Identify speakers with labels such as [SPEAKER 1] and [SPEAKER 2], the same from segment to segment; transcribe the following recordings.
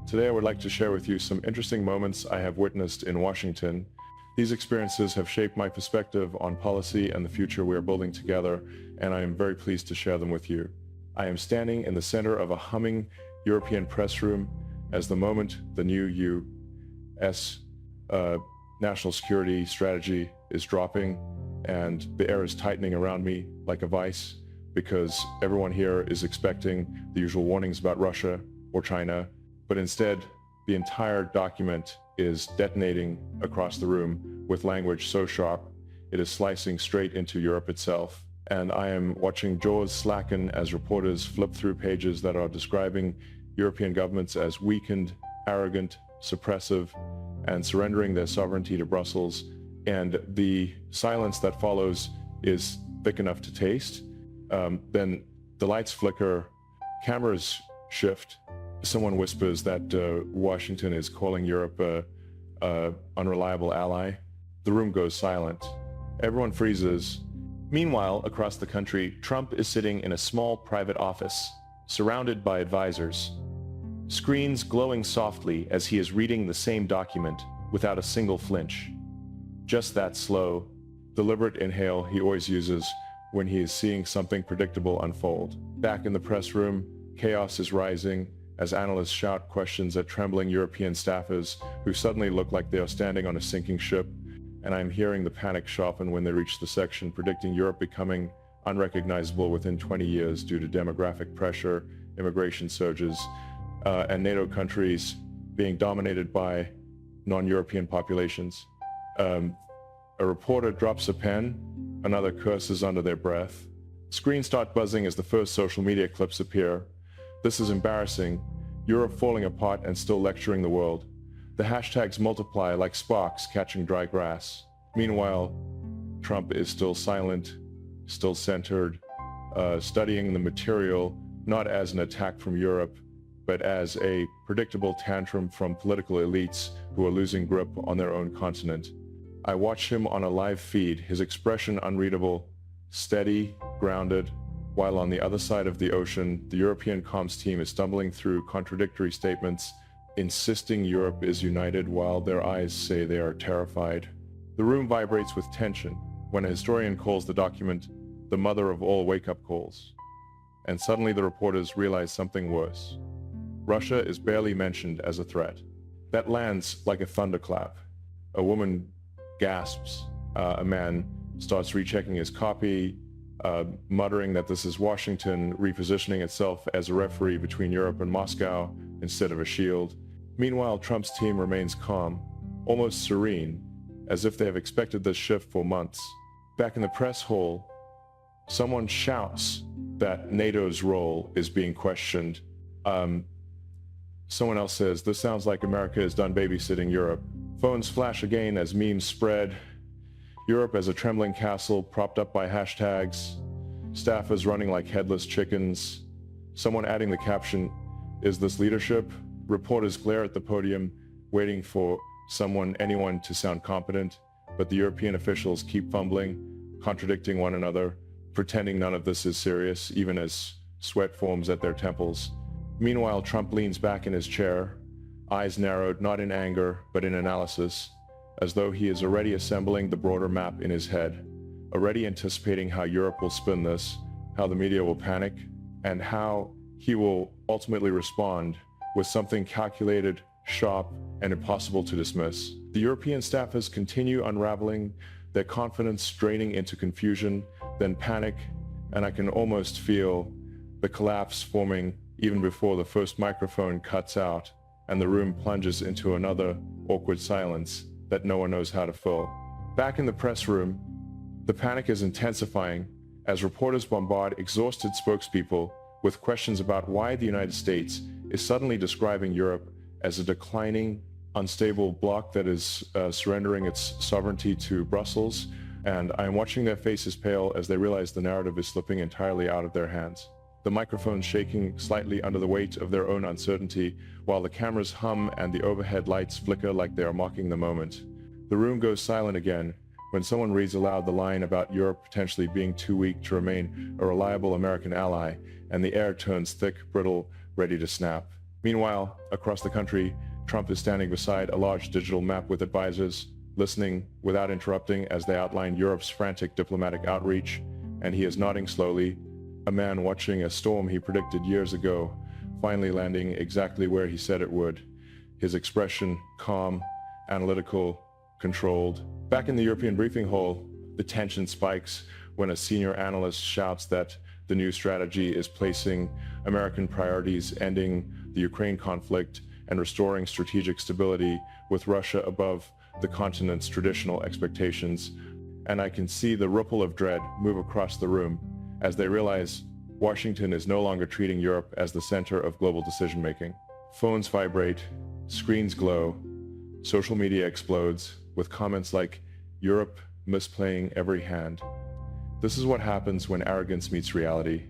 [SPEAKER 1] Today I would like to share with you some interesting moments I have witnessed in Washington. These experiences have shaped my perspective on policy and the future we are building together, and I am very pleased to share them with you. I am standing in the center of a humming European press room as the moment the new U.S. national security strategy is dropping, and the air is tightening around me like a vice because everyone here is expecting the usual warnings about Russia or China, but instead the entire document is detonating across the room with language so sharp it is slicing straight into Europe itself. And I am watching jaws slacken as reporters flip through pages that are describing European governments as weakened, arrogant, suppressive, and surrendering their sovereignty to Brussels. And the silence that follows is thick enough to taste. Then the lights flicker, cameras shift. Someone whispers that Washington is calling Europe a unreliable ally. The room goes silent. Everyone freezes. Meanwhile, across the country, Trump is sitting in a small private office, surrounded by advisors. Screens glowing softly as he is reading the same document without a single flinch. Just that slow, deliberate inhale he always uses when he is seeing something predictable unfold. Back in the press room, chaos is rising as analysts shout questions at trembling European staffers who suddenly look like they are standing on a sinking ship, and I am hearing the panic sharpen when they reach the section predicting Europe becoming unrecognizable within 20 years due to demographic pressure, immigration surges, and NATO countries being dominated by non-European populations. A reporter drops a pen, another curses under their breath. Screens start buzzing as the first social media clips appear. This is embarrassing. Europe falling apart and still lecturing the world. The hashtags multiply like sparks catching dry grass. Meanwhile, Trump is still silent, still centered, studying the material not as an attack from Europe, but as a predictable tantrum from political elites who are losing grip on their own continent. I watch him on a live feed, his expression unreadable, steady, grounded, while on the other side of the ocean, the European comms team is stumbling through contradictory statements, insisting Europe is united while their eyes say they are terrified. The room vibrates with tension when a historian calls the document the mother of all wake-up calls. And suddenly the reporters realize something worse. Russia is barely mentioned as a threat. That lands like a thunderclap. A woman gasps. A man starts rechecking his copy, muttering that this is Washington repositioning itself as a referee between Europe and Moscow instead of a shield. Meanwhile, Trump's team remains calm, almost serene, as if they have expected this shift for months. Back in the press hall, someone shouts that NATO's role is being questioned. Someone else says, "This sounds like America is done babysitting Europe." Phones flash again as memes spread. Europe as a trembling castle propped up by hashtags. Staffers running like headless chickens. Someone adding the caption, "Is this leadership?" Reporters glare at the podium, waiting for anyone to sound competent, but the European officials keep fumbling, contradicting one another, pretending none of this is serious, even as sweat forms at their temples. Meanwhile, Trump leans back in his chair, eyes narrowed not in anger, but in analysis, as though he is already assembling the broader map in his head, already anticipating how Europe will spin this, how the media will panic, and how he will ultimately respond with something calculated, sharp, and impossible to dismiss. The European staffers continue unraveling, their confidence draining into confusion, then panic, and I can almost feel the collapse forming even before the first microphone cuts out and the room plunges into another awkward silence that no one knows how to fill. Back in the press room, the panic is intensifying as reporters bombard exhausted spokespeople with questions about why the United States is suddenly describing Europe as a declining, unstable bloc that is surrendering its sovereignty to Brussels, and I am watching their faces pale as they realize the narrative is slipping entirely out of their hands. The microphones shaking slightly under the weight of their own uncertainty, while the cameras hum and the overhead lights flicker like they are mocking the moment. The room goes silent again when someone reads aloud the line about Europe potentially being too weak to remain a reliable American ally, and the air turns thick, brittle, ready to snap. Meanwhile, across the country, Trump is standing beside a large digital map with advisors, listening without interrupting as they outline Europe's frantic diplomatic outreach, and he is nodding slowly, a man watching a storm he predicted years ago, finally landing exactly where he said it would. His expression calm, analytical, controlled. Back in the European briefing hall, the tension spikes when a senior analyst shouts that the new strategy is placing American priorities, ending the Ukraine conflict and restoring strategic stability with Russia above the continent's traditional expectations. And I can see the ripple of dread move across the room as they realize Washington is no longer treating Europe as the center of global decision-making. Phones vibrate, screens glow, social media explodes with comments like, "Europe misplaying every hand." This is what happens when arrogance meets reality.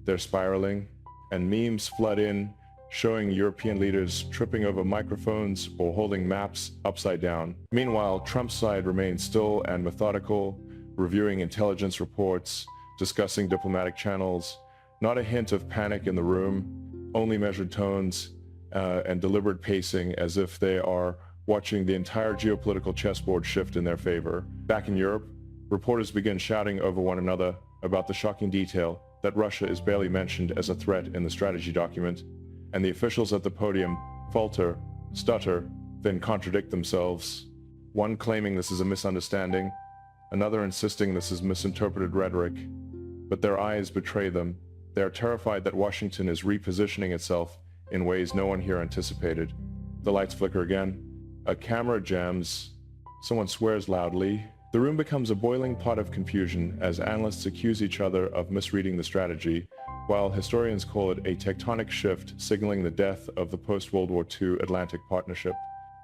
[SPEAKER 1] They're spiraling, and memes flood in, showing European leaders tripping over microphones or holding maps upside down. Meanwhile, Trump's side remains still and methodical, reviewing intelligence reports, discussing diplomatic channels, not a hint of panic in the room, only measured tones and deliberate pacing as if they are watching the entire geopolitical chessboard shift in their favor. Back in Europe, reporters begin shouting over one another about the shocking detail that Russia is barely mentioned as a threat in the strategy document, and the officials at the podium falter, stutter, then contradict themselves, one claiming this is a misunderstanding, another insisting this is misinterpreted rhetoric. But their eyes betray them. They are terrified that Washington is repositioning itself in ways no one here anticipated. The lights flicker again. A camera jams. Someone swears loudly. The room becomes a boiling pot of confusion as analysts accuse each other of misreading the strategy, while historians call it a tectonic shift signaling the death of the post-World War II Atlantic Partnership.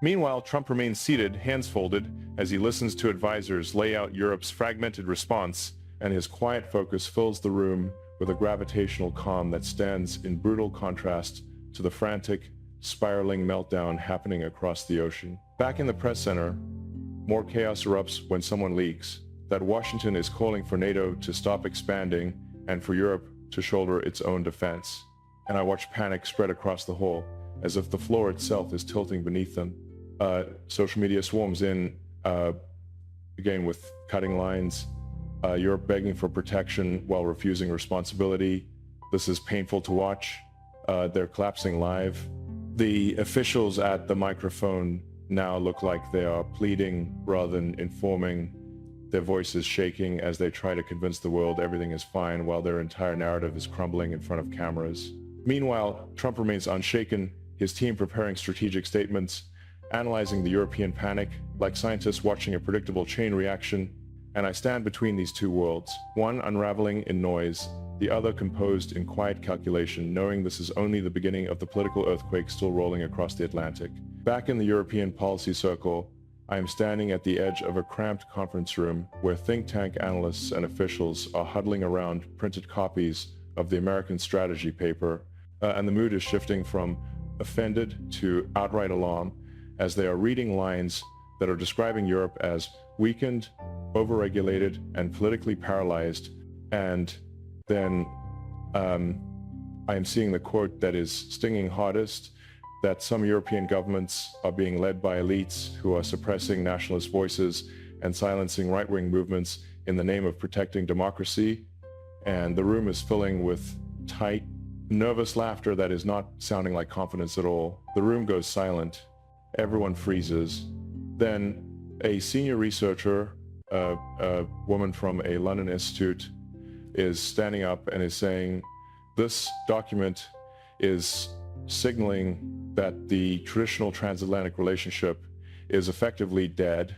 [SPEAKER 1] Meanwhile, Trump remains seated, hands folded, as he listens to advisors lay out Europe's fragmented response, and his quiet focus fills the room with a gravitational calm that stands in brutal contrast to the frantic, spiraling meltdown happening across the ocean. Back in the press center, more chaos erupts when someone leaks that Washington is calling for NATO to stop expanding and for Europe to shoulder its own defense. And I watch panic spread across the hall, as if the floor itself is tilting beneath them. Social media swarms in, again with cutting lines, Europe begging for protection while refusing responsibility. This is painful to watch. They're collapsing live. The officials at the microphone now look like they are pleading rather than informing. Their voices shaking as they try to convince the world everything is fine while their entire narrative is crumbling in front of cameras. Meanwhile, Trump remains unshaken, his team preparing strategic statements, analyzing the European panic like scientists watching a predictable chain reaction. And I stand between these two worlds, one unraveling in noise, the other composed in quiet calculation, knowing this is only the beginning of the political earthquake still rolling across the Atlantic. Back in the European policy circle, I am standing at the edge of a cramped conference room where think tank analysts and officials are huddling around printed copies of the American strategy paper, and the mood is shifting from offended to outright alarm as they are reading lines that are describing Europe as weakened, overregulated, and politically paralyzed. And then I am seeing the quote that is stinging hardest, that some European governments are being led by elites who are suppressing nationalist voices and silencing right-wing movements in the name of protecting democracy. And the room is filling with tight, nervous laughter that is not sounding like confidence at all. The room goes silent. Everyone freezes. Then a senior researcher, a woman from a London institute, is standing up and is saying, this document is signaling that the traditional transatlantic relationship is effectively dead,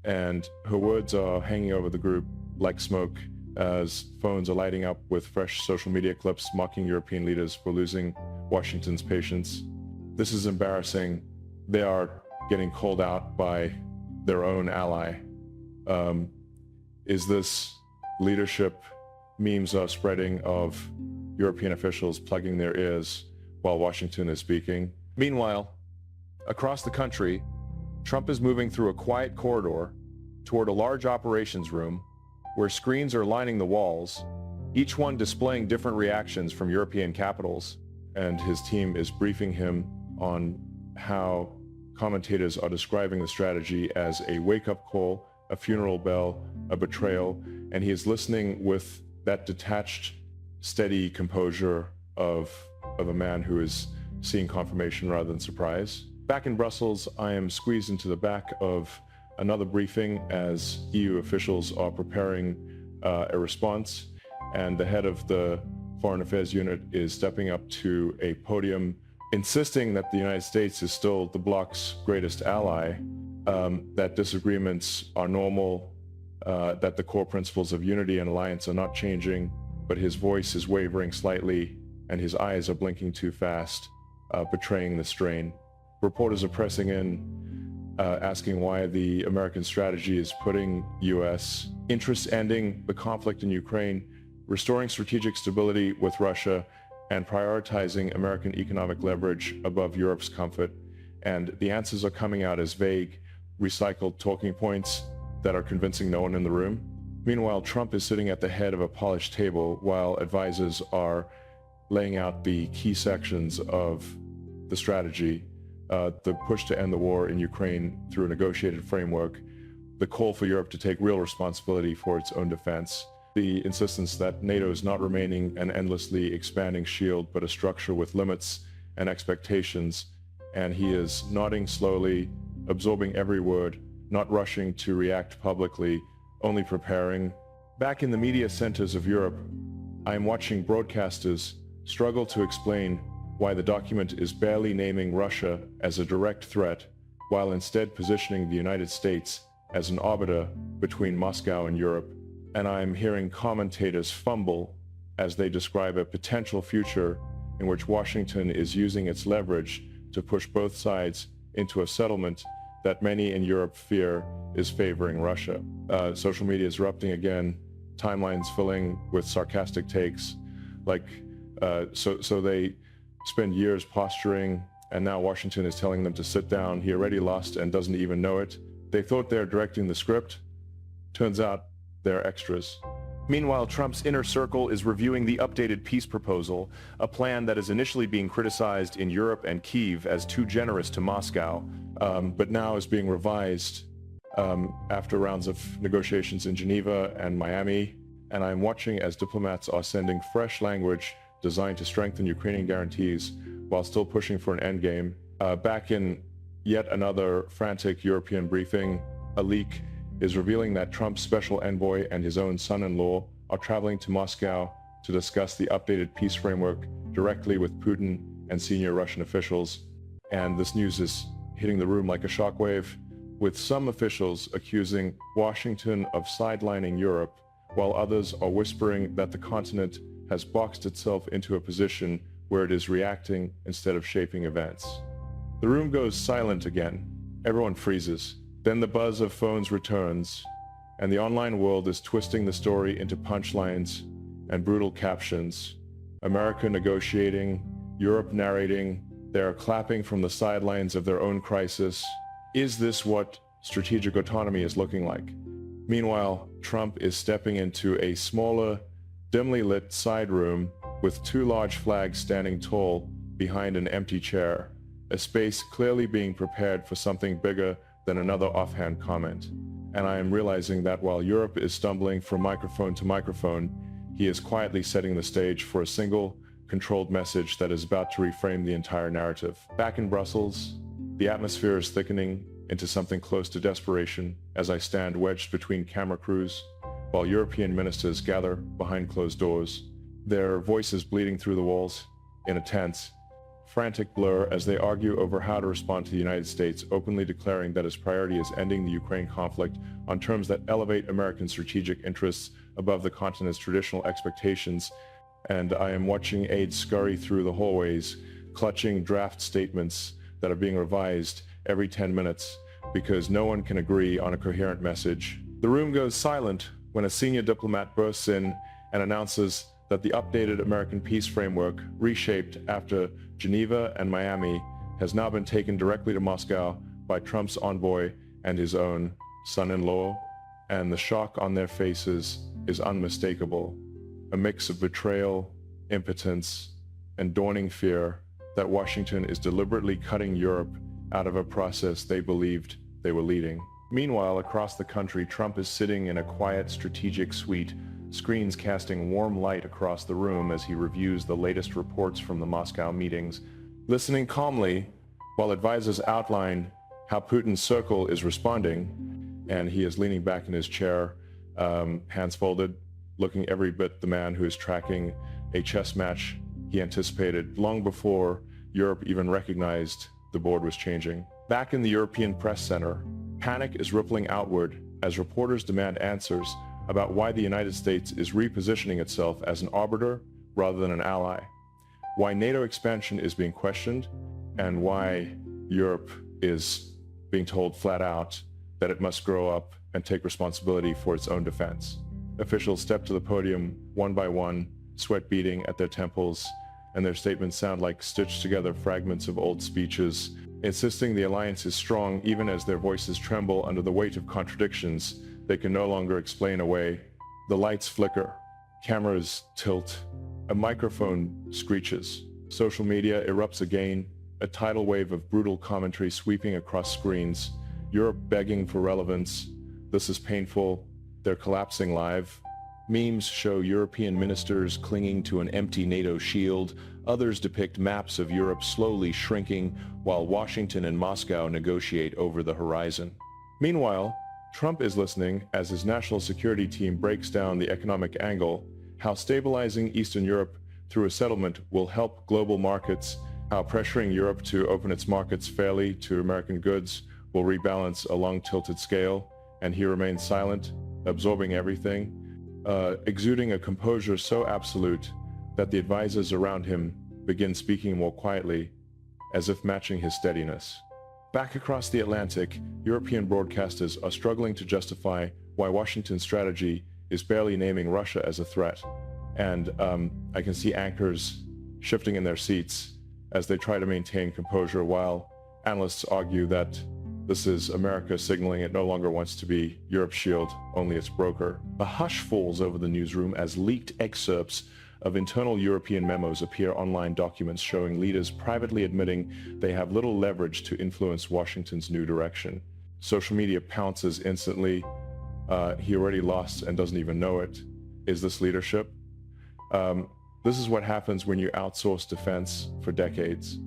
[SPEAKER 1] and her words are hanging over the group like smoke as phones are lighting up with fresh social media clips mocking European leaders for losing Washington's patience. This is embarrassing. They are getting called out by their own ally. Is this leadership? Memes are spreading of European officials plugging their ears while Washington is speaking. Meanwhile, across the country, Trump is moving through a quiet corridor toward a large operations room where screens are lining the walls, each one displaying different reactions from European capitals. and his team is briefing him on how commentators are describing the strategy as a wake-up call, a funeral bell, a betrayal, and he is listening with that detached, steady composure of a man who is seeing confirmation rather than surprise. Back in Brussels, I am squeezed into the back of another briefing as EU officials are preparing a response, and the head of the Foreign Affairs Unit is stepping up to a podium, insisting that the United States is still the bloc's greatest ally, that disagreements are normal, that the core principles of unity and alliance are not changing, but his voice is wavering slightly and his eyes are blinking too fast, betraying the strain. Reporters are pressing in, asking why the American strategy is putting U.S. interests ending the conflict in Ukraine, restoring strategic stability with Russia, and prioritizing American economic leverage above Europe's comfort. And the answers are coming out as vague, recycled talking points that are convincing no one in the room. Meanwhile, Trump is sitting at the head of a polished table while advisors are laying out the key sections of the strategy, the push to end the war in Ukraine through a negotiated framework, the call for Europe to take real responsibility for its own defense, the insistence that NATO is not remaining an endlessly expanding shield, but a structure with limits and expectations. And he is nodding slowly, absorbing every word, not rushing to react publicly, only preparing. Back in the media centers of Europe, I am watching broadcasters struggle to explain why the document is barely naming Russia as a direct threat, while instead positioning the United States as an arbiter between Moscow and Europe. And I am hearing commentators fumble as they describe a potential future in which Washington is using its leverage to push both sides into a settlement that many in Europe fear is favoring Russia. Social media is erupting again, timelines filling with sarcastic takes, like, so they spend years posturing, and now Washington is telling them to sit down. He already lost and doesn't even know it. They thought they're directing the script. Turns out they're extras.
[SPEAKER 2] Meanwhile, Trump's inner circle is reviewing the updated peace proposal, a plan that is initially being criticized in Europe and Kyiv as too generous to Moscow,
[SPEAKER 1] but now is being revised after rounds of negotiations in Geneva and Miami. And I'm watching as diplomats are sending fresh language designed to strengthen Ukrainian guarantees while still pushing for an endgame. Back in yet another frantic European briefing, a leak is revealing that Trump's special envoy and his own son-in-law are traveling to Moscow to discuss the updated peace framework directly with Putin and senior Russian officials. And this news is hitting the room like a shockwave, with some officials accusing Washington of sidelining Europe, while others are whispering that the continent has boxed itself into a position where it is reacting instead of shaping events. The room goes silent again. Everyone freezes. Then the buzz of phones returns, and the online world is twisting the story into punchlines and brutal captions. America negotiating, Europe narrating, they are clapping from the sidelines of their own crisis. Is this what strategic autonomy is looking like? Meanwhile, Trump is stepping into a smaller, dimly lit side room with two large flags standing tall behind an empty chair, a space clearly being prepared for something bigger than another offhand comment. And I am realizing that while Europe is stumbling from microphone to microphone, he is quietly setting the stage for a single, controlled message that is about to reframe the entire narrative. Back in Brussels, the atmosphere is thickening into something close to desperation as I stand wedged between camera crews, while European ministers gather behind closed doors, their voices bleeding through the walls in a tense, frantic blur as they argue over how to respond to the United States, openly declaring that its priority is ending the Ukraine conflict on terms that elevate American strategic interests above the continent's traditional expectations. And I am watching aides scurry through the hallways, clutching draft statements that are being revised every 10 minutes because no one can agree on a coherent message. The room goes silent when a senior diplomat bursts in and announces that the updated American peace framework, reshaped after Geneva and Miami, has now been taken directly to Moscow by Trump's envoy and his own son-in-law, and the shock on their faces is unmistakable, a mix of betrayal, impotence, and dawning fear that Washington is deliberately cutting Europe out of a process they believed they were leading. Meanwhile, across the country, Trump is sitting in a quiet, strategic suite, screens casting warm light across the room as he reviews the latest reports from the Moscow meetings, listening calmly while advisors outline how Putin's circle is responding, and he is leaning back in his chair, hands folded, looking every bit the man who is tracking a chess match he anticipated long before Europe even recognized the board was changing. Back in the European Press Center, panic is rippling outward as reporters demand answers about why the United States is repositioning itself as an arbiter rather than an ally, why NATO expansion is being questioned, and why Europe is being told flat out that it must grow up and take responsibility for its own defense. Officials step to the podium one by one, sweat beading at their temples, and their statements sound like stitched together fragments of old speeches, insisting the alliance is strong even as their voices tremble under the weight of contradictions they can no longer explain away. The lights flicker, cameras tilt, a microphone screeches. Social media erupts again, a tidal wave of brutal commentary sweeping across screens, Europe begging for relevance. This is painful. They're collapsing live. Memes show European ministers clinging to an empty NATO shield. Others depict maps of Europe slowly shrinking while Washington and Moscow negotiate over the horizon. Meanwhile, Trump is listening as his national security team breaks down the economic angle, how stabilizing Eastern Europe through a settlement will help global markets, how pressuring Europe to open its markets fairly to American goods will rebalance a long-tilted scale, and he remains silent, absorbing everything, exuding a composure so absolute that the advisors around him begin speaking more quietly, as if matching his steadiness. Back across the Atlantic, European broadcasters are struggling to justify why Washington's strategy is barely naming Russia as a threat. And I can see anchors shifting in their seats as they try to maintain composure, while analysts argue that this is America signaling it no longer wants to be Europe's shield, only its broker. A hush falls over the newsroom as leaked excerpts of internal European memos appear online, documents showing leaders privately admitting they have little leverage to influence Washington's new direction. Social media pounces instantly. He already lost and doesn't even know it. Is this leadership? This is what happens when you outsource defense for decades.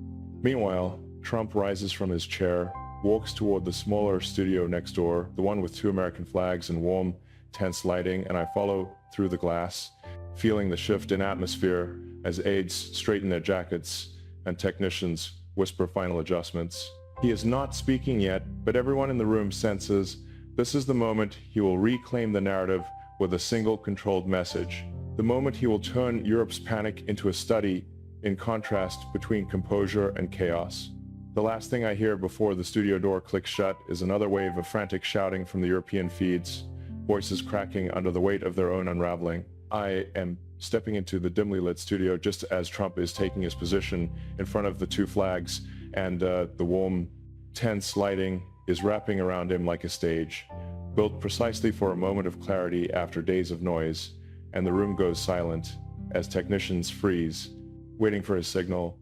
[SPEAKER 1] Meanwhile, Trump rises from his chair, walks toward the smaller studio next door, the one with 2 American flags and warm, tense lighting, and I follow through the glass, feeling the shift in atmosphere as aides straighten their jackets and technicians whisper final adjustments. He is not speaking yet, but everyone in the room senses this is the moment he will reclaim the narrative with a single controlled message. The moment he will turn Europe's panic into a study in contrast between composure and chaos. The last thing I hear before the studio door clicks shut is another wave of frantic shouting from the European feeds, voices cracking under the weight of their own unraveling. I am stepping into the dimly lit studio just as Trump is taking his position in front of the 2 flags, and the warm, tense lighting is wrapping around him like a stage, built precisely for a moment of clarity after days of noise, and the room goes silent as technicians freeze, waiting for his signal,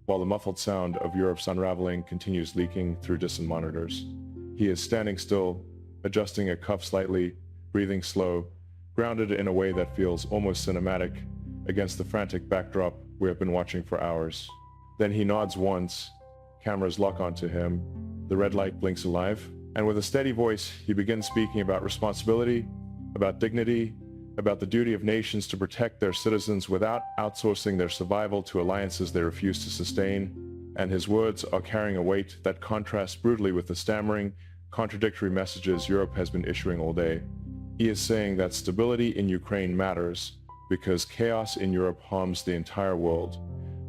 [SPEAKER 1] while the muffled sound of Europe's unraveling continues leaking through distant monitors. He is standing still, adjusting a cuff slightly, breathing slow, grounded in a way that feels almost cinematic against the frantic backdrop we have been watching for hours. Then he nods once, cameras lock onto him, the red light blinks alive, and with a steady voice, he begins speaking about responsibility, about dignity, about the duty of nations to protect their citizens without outsourcing their survival to alliances they refuse to sustain, and his words are carrying a weight that contrasts brutally with the stammering, contradictory messages Europe has been issuing all day. He is saying that stability in Ukraine matters because chaos in Europe harms the entire world,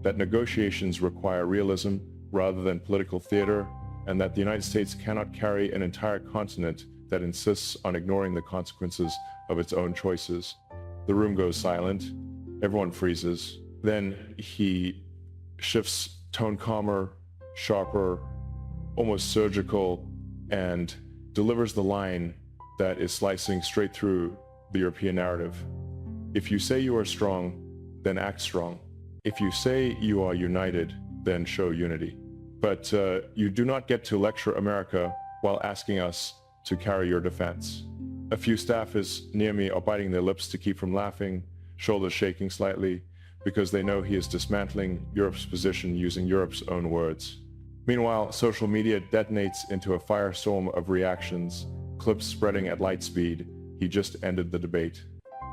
[SPEAKER 1] that negotiations require realism rather than political theater, and that the United States cannot carry an entire continent that insists on ignoring the consequences of its own choices. The room goes silent. Everyone freezes. Then he shifts tone calmer, sharper, almost surgical, and delivers the line that is slicing straight through the European narrative. If you say you are strong, then act strong. If you say you are united, then show unity. But you do not get to lecture America while asking us to carry your defense. A few staffers near me are biting their lips to keep from laughing, shoulders shaking slightly, because they know he is dismantling Europe's position using Europe's own words. Meanwhile, social media detonates into a firestorm of reactions, clips spreading at light speed. He just ended the debate.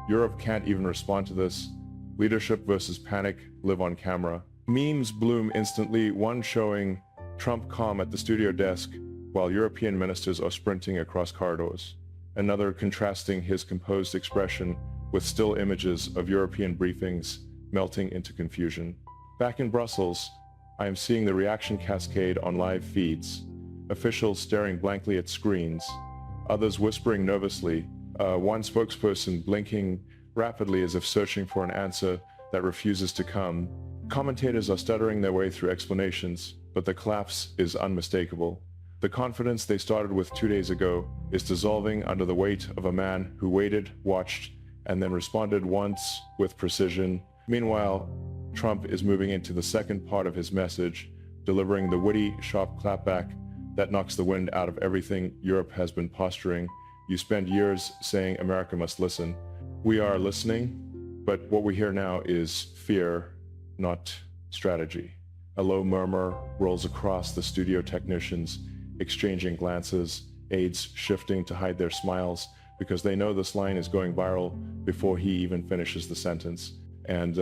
[SPEAKER 1] Europe can't even respond to this. Leadership versus panic live on camera. Memes bloom instantly, one showing Trump calm at the studio desk while European ministers are sprinting across corridors. Another contrasting his composed expression with still images of European briefings melting into confusion. Back in Brussels, I am seeing the reaction cascade on live feeds. Officials staring blankly at screens, others whispering nervously, one spokesperson blinking rapidly as if searching for an answer that refuses to come. Commentators are stuttering their way through explanations, but the collapse is unmistakable. The confidence they started with 2 days ago is dissolving under the weight of a man who waited, watched, and then responded once with precision. Meanwhile, Trump is moving into the second part of his message, delivering the witty, sharp clapback that knocks the wind out of everything Europe has been posturing. You spend years saying America must listen. We are listening, but what we hear now is fear, not strategy. A low murmur rolls across the studio technicians, exchanging glances, aides shifting to hide their smiles because they know this line is going viral before he even finishes the sentence. And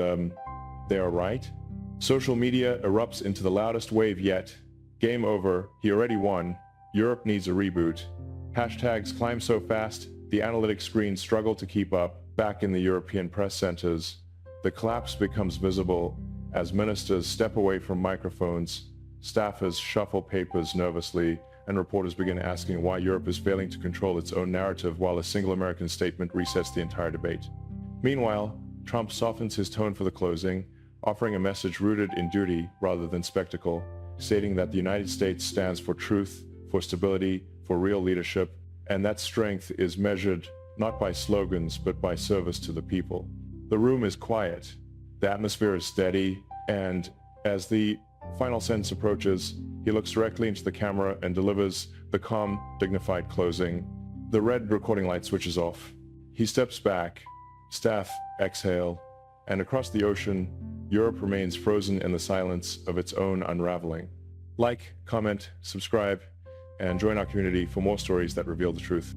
[SPEAKER 1] they are right. Social media erupts into the loudest wave yet. Game over, he already won. Europe needs a reboot. Hashtags climb so fast, the analytics screens struggle to keep up. Back in the European press centers, the collapse becomes visible as ministers step away from microphones, staffers shuffle papers nervously, and reporters begin asking why Europe is failing to control its own narrative while a single American statement resets the entire debate. Meanwhile, Trump softens his tone for the closing, offering a message rooted in duty rather than spectacle, stating that the United States stands for truth, for stability, for real leadership, and that strength is measured not by slogans but by service to the people. The room is quiet, the atmosphere is steady, and as the final sentence approaches, he looks directly into the camera and delivers the calm, dignified closing. The red recording light switches off. He steps back, staff exhale, and across the ocean, Europe remains frozen in the silence of its own unraveling. Like, comment, subscribe, and join our community for more stories that reveal the truth.